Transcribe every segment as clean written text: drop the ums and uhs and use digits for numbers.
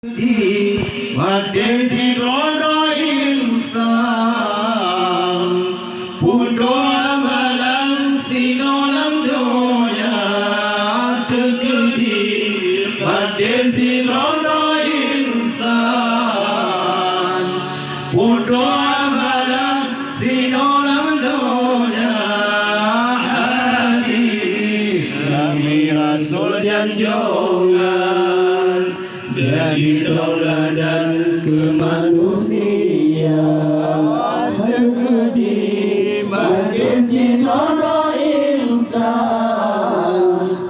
Madesi roda insan Pudo amalan sinolam doya tegedi Madesi roda insan Pudo amalan sinolam doya hadis Nabi Rasul janjongan jadi tauladan kemanusiaan tegedi magesi nono insan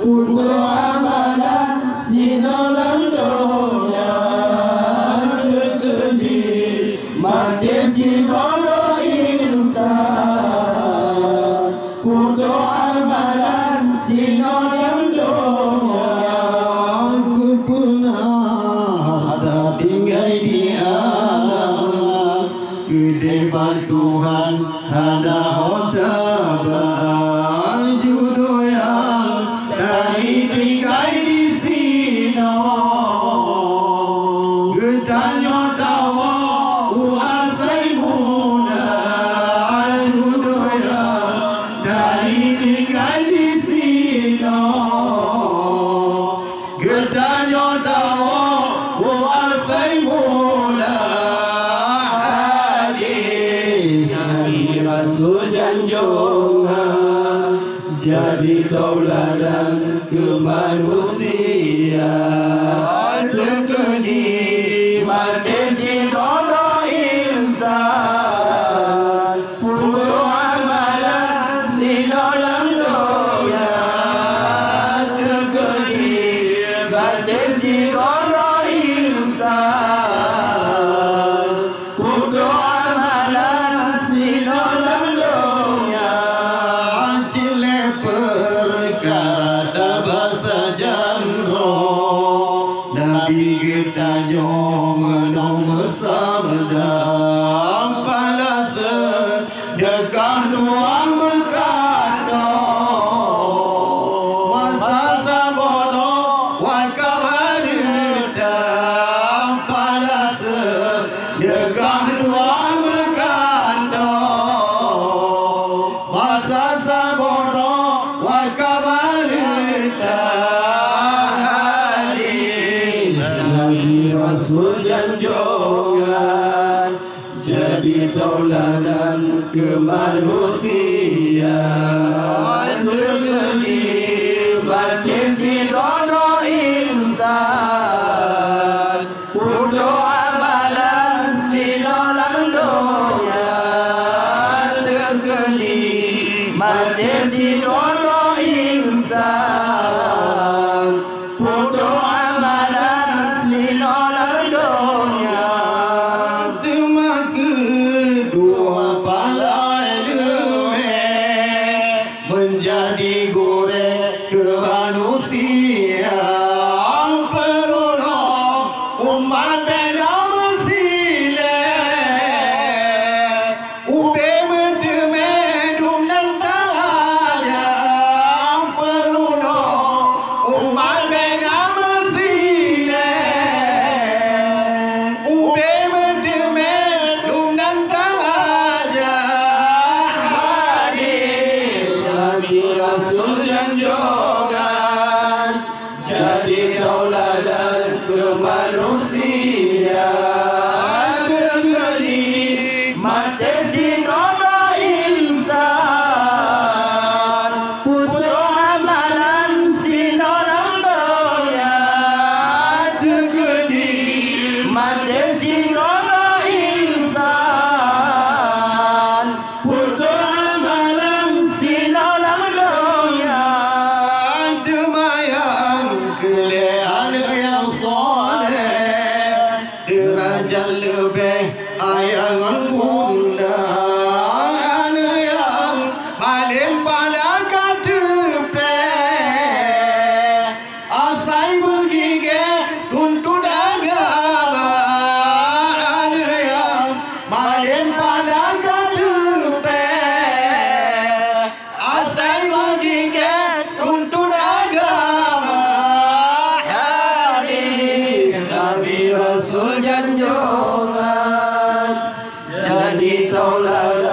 untuk amalan sinolam donya tegedi magesi nono insan untuk amalan sinolam donya tinggal di alam kedepan Tuhan ada hoda baju yang dari tinggal di sini getanya tawa uasai muda judo yang dari tinggal di sini getanya tawa Rasul janjongan jadi tauladan kemanusiaan tegedi magesi nono insan untuk amalan sinolam doya tegedi magesi nono insan untuk amalan sinolam doya cile perkara bahasa janro Nabi kita nyong sabda pada sedekah nuang berkata masa sabono wakabarita pada sedekah nuang berkata masa sabono wakabarita Rasul janjongan jadi tauladan kemanusiaan tegedi magesi nono insan untuk amalan sinolam doya tegedi magesi nono insan untuk amalan sinolam donya tema kedua palai deme menjadi goreng kemanusiaan penolong umat bernama sile ube mendeme dumnan tanya penolong umat bernama sile ube mendeme dumnan tanya hadis Rasul janjongan jadi tauladan kemanusiaan tegedi magesi nono insan untuk amalan sinolam doya tegedi magesi nono insan untuk amalan sinolam doya demayan kelehan yang soleh derajat lebih ayangan bunda yang paling pada kadepe asai begige untuk agama yang paling pada kadepe asai begige untuk agama hadis Nabi Rasul janjongan jadi tauladan